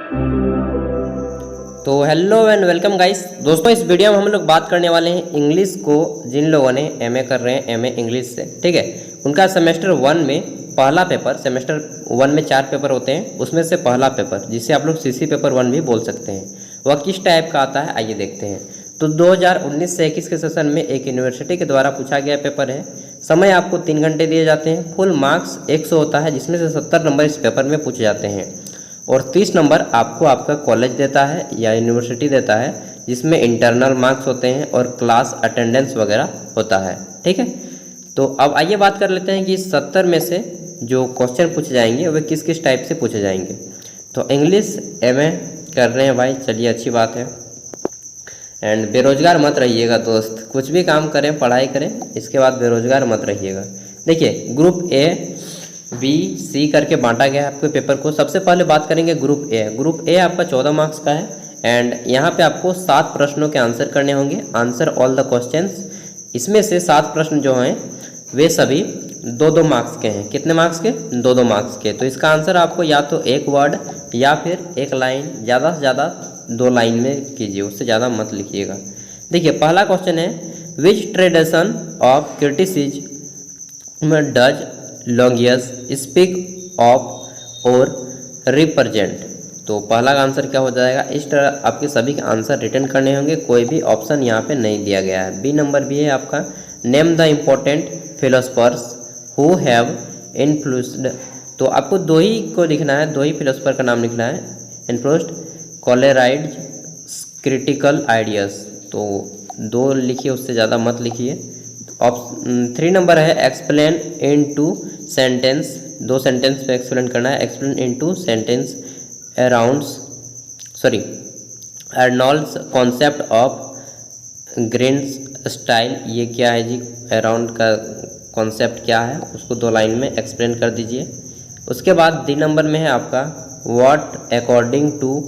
तो hello and welcome guys. दोस्तों, इस वीडियो में हम लोग बात करने वाले हैं इंग्लिश को। जिन लोगों ने एमए कर रहे हैं, एमए इंग्लिश से, ठीक है, उनका सेमेस्टर 1 में पहला पेपर, सेमेस्टर 1 में 4 पेपर होते हैं, उसमें से पहला पेपर जिसे आप लोग सीसी पेपर 1 भी बोल सकते हैं, वह किस टाइप का आता है आइए देखते हैं। तो 2019 से 21 के सेशन में एक यूनिवर्सिटी के द्वारा पूछा गया पेपर है। समय आपको 3 घंटे दिए जाते हैं। फुल मार्क्स 100 होता है, जिसमें से 70 नंबर इस पेपर में पूछे जाते हैं और 30 नंबर आपको आपका कॉलेज देता है या यूनिवर्सिटी देता है, जिसमें इंटरनल मार्क्स होते हैं और क्लास अटेंडेंस वगैरह होता है, ठीक है। तो अब आइए बात कर लेते हैं कि 70 में से जो क्वेश्चन पूछे जाएंगे वे किस किस टाइप से पूछे जाएंगे। तो इंग्लिश एमए कर रहे हैं भाई, चलिए अच्छी बात है। एंड बेरोजगार मत रहिएगा दोस्त, कुछ भी काम करें, पढ़ाई करें, इसके बाद बेरोजगार मत रहिएगा। देखिए, ग्रुप ए बी सी करके बांटा गया है आपके पेपर को। सबसे पहले बात करेंगे ग्रुप ए। ग्रुप ए आपका 14 मार्क्स का है एंड यहाँ पे आपको 7 प्रश्नों के आंसर करने होंगे। Answer all the questions. इसमें से 7 प्रश्न जो हैं वे सभी 2-2 मार्क्स के हैं। कितने मार्क्स के? 2-2 मार्क्स के। तो इसका आंसर आपको या तो एक वर्ड या फिर एक लाइन, ज़्यादा से ज़्यादा 2 लाइन में कीजिए, उससे ज़्यादा मत लिखिएगा। देखिए, पहला क्वेश्चन है, which tradition of criticism does Longinus speak of or represent. तो पहला का आंसर क्या हो जाएगा? इस तरह आपके सभी के आंसर रिटर्न करने होंगे, कोई भी ऑप्शन यहाँ पे नहीं दिया गया है। बी नंबर भी है आपका, name the important philosophers who have influenced. तो आपको 2 ही को लिखना है, 2 ही फिलोसफर का नाम लिखना है। इन्फ्लुएंस्ड कोलेराइड क्रिटिकल आइडियाज़, तो 2 लिखिए, उससे ज़्यादा मत लिखिए। 3 नंबर है, explain in two sentence. 2 sentence पे एक्सप्लेन करना है। Explain in two sentence Arnold's concept of grand style. ये क्या है जी? अराउंड का कॉन्सेप्ट क्या है, उसको 2 लाइन में एक्सप्लेन कर दीजिए। उसके बाद डी नंबर में है आपका, what according to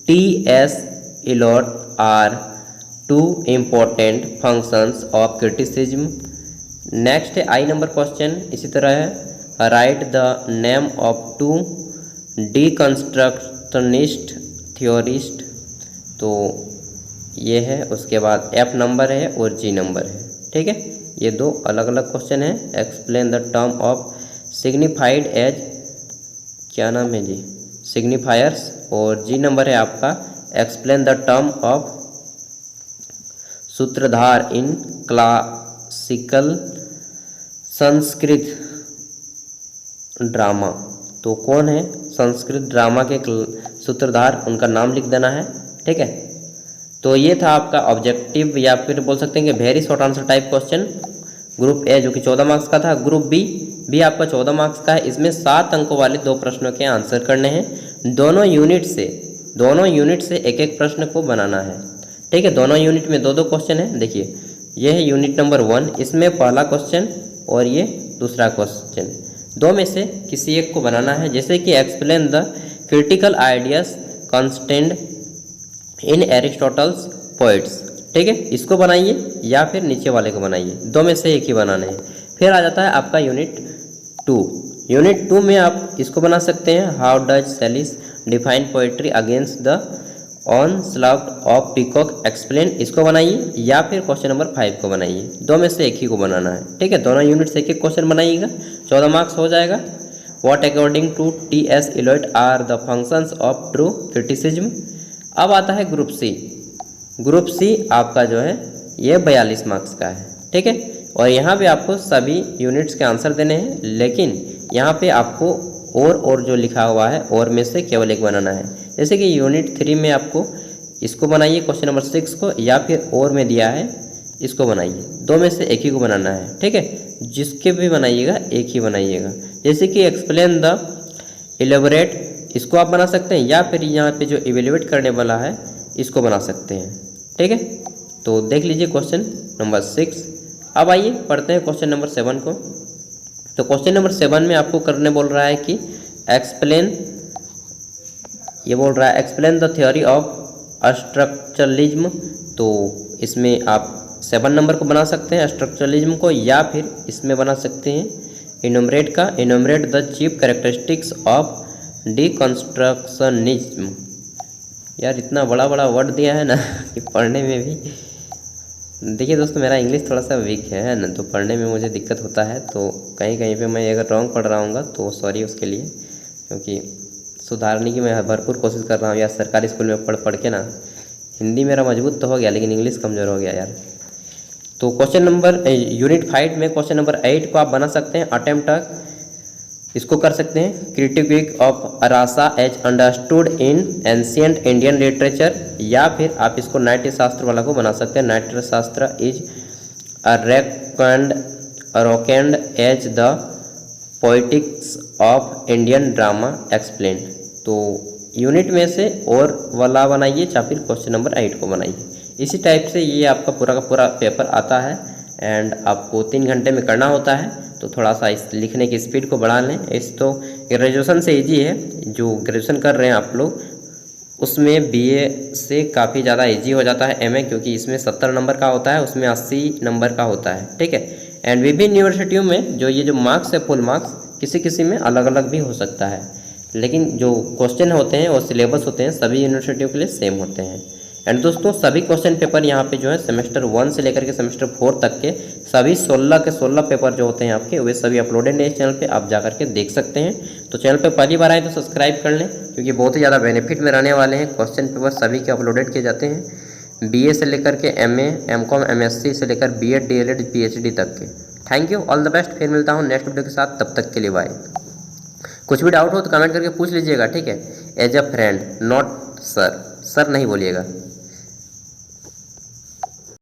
T S. Eliot are 2 important functions of criticism. Next है आई नंबर क्वेश्चन, इसी तरह है, write the name of 2 deconstructionist theorist. तो ये है। उसके बाद एफ नंबर है और जी नंबर है, ठीक है। ये 2 अलग अलग क्वेश्चन है। Explain the term of signified as, क्या नाम है जी? सिग्निफायर्स। और जी नंबर है आपका, एक्सप्लेन द टर्म ऑफ सूत्रधार इन क्लासिकल संस्कृत ड्रामा। तो कौन है संस्कृत ड्रामा के सूत्रधार, उनका नाम लिख देना है, ठीक है। तो ये था आपका ऑब्जेक्टिव, या फिर बोल सकते हैं कि very short answer type question. Group A जो कि 14 मार्क्स का था। ग्रुप बी भी आपका 14 मार्क्स का है। इसमें 7 अंकों वाले 2 प्रश्नों के आंसर करने हैं। दोनों यूनिट से एक एक प्रश्न को बनाना है, ठीक है। दोनों यूनिट में 2-2 क्वेश्चन है। देखिए, यह है यूनिट नंबर 1, इसमें पहला क्वेश्चन और ये दूसरा क्वेश्चन, 2 में से किसी एक को बनाना है। जैसे कि explain the critical ideas constant in Aristotle's Poetics, ठीक है, इसको बनाइए या फिर नीचे वाले को बनाइए, 2 में से एक ही बनाना है। फिर आ जाता है आपका यूनिट 2। यूनिट 2 में आप इसको बना सकते हैं, how does Shelley's define poetry against the onslaught of Peacock explain, इसको बनाइए या फिर क्वेश्चन नंबर 5 को बनाइए, 2 में से एक ही को बनाना है, ठीक है। दोनों यूनिट से एक एक क्वेश्चन बनाइएगा, 14 मार्क्स हो जाएगा। What according to T S. Eliot are the functions of true criticism. अब आता है ग्रुप सी। ग्रुप सी आपका जो है ये 42 मार्क्स का है, ठीक है। और यहाँ पे आपको सभी यूनिट्स के आंसर देने हैं, लेकिन यहाँ पे आपको और जो लिखा हुआ है और में से केवल एक बनाना है। जैसे कि यूनिट 3 में आपको इसको बनाइए, क्वेश्चन नंबर 6 को, या फिर और में दिया है इसको बनाइए, 2 में से एक ही को बनाना है, ठीक है। जिसके भी बनाइएगा एक ही बनाइएगा। जैसे कि एक्सप्लेन द इलेबोरेट, इसको आप बना सकते हैं, या फिर यहाँ पे जो इवेल्युएट करने वाला है इसको बना सकते हैं, ठीक है। तो देख लीजिए क्वेश्चन नंबर 6। अब आइए पढ़ते हैं क्वेश्चन नंबर 7 को। तो क्वेश्चन नंबर 7 में आपको करने बोल रहा है कि एक्सप्लेन, ये बोल रहा है explain the theory of structuralism. तो इसमें आप 7 नंबर को बना सकते हैं स्ट्रक्चरलिज्म को, या फिर इसमें बना सकते हैं enumerate the chief characteristics of deconstructionism. यार इतना बड़ा बड़ा वर्ड दिया है ना कि पढ़ने में भी, देखिए दोस्तों मेरा इंग्लिश थोड़ा सा वीक है ना, तो पढ़ने में मुझे दिक्कत होता है। तो कहीं कहीं पे मैं अगर रॉन्ग पढ़ रहा हूँगा तो सॉरी उसके लिए, क्योंकि सुधारने की मैं भरपूर कोशिश कर रहा हूँ। यार सरकारी स्कूल में पढ़ पढ़ के ना हिंदी मेरा मजबूत तो हो गया, लेकिन इंग्लिश कमज़ोर हो गया यार। तो क्वेश्चन नंबर यूनिट 5 में क्वेश्चन नंबर 8 को आप बना सकते हैं। अटेम्प्ट इसको कर सकते हैं, critique of rasa as understood in ancient Indian literature, या फिर आप इसको नाट्य शास्त्र वाला को बना सकते हैं। Natyashastra is reckoned as the poetics of Indian drama explain. तो यूनिट में से और वाला बनाइए या फिर क्वेश्चन नंबर 8 को बनाइए। इसी टाइप से ये आपका पूरा का पूरा पेपर आता है एंड आपको 3 घंटे में करना होता है। तो थोड़ा सा इस लिखने की स्पीड को बढ़ा लें। इस तो ग्रेजुएशन से इजी है, जो ग्रेजुएशन कर रहे हैं आप लोग उसमें बीए से काफ़ी ज़्यादा इजी हो जाता है एमए, क्योंकि इसमें 70 नंबर का होता है, उसमें 80 नंबर का होता है, ठीक है। एंड विभिन्न यूनिवर्सिटियों में जो ये जो मार्क्स है फुल मार्क्स किसी किसी में अलग अलग भी हो सकता है, लेकिन जो क्वेश्चन होते हैं और सिलेबस होते हैं सभी यूनिवर्सिटियों के लिए सेम होते हैं। एंड दोस्तों सभी क्वेश्चन पेपर यहाँ पे जो है सेमेस्टर 1 से लेकर के सेमेस्टर 4 तक के सभी 16 के 16 पेपर जो होते हैं आपके, वे सभी अपलोडेड है इस चैनल पे, आप जा करके देख सकते हैं। तो चैनल पे पहली बार आए तो सब्सक्राइब कर लें, क्योंकि बहुत ही ज़्यादा बेनिफिट में रहने वाले हैं। क्वेश्चन पेपर सभी के अपलोडेड किए जाते हैं, बीए से लेकर के एमए, एमकॉम, एमएससी से लेकर बीएड, डीएलएड, पीएचडी तक के। Thank you, all the best. फिर मिलता हूँ नेक्स्ट वीडियो के साथ, तब तक के लिए बाय। कुछ भी डाउट हो तो कमेंट करके पूछ लीजिएगा, ठीक है। As a friend, not sir, sir नहीं बोलिएगा।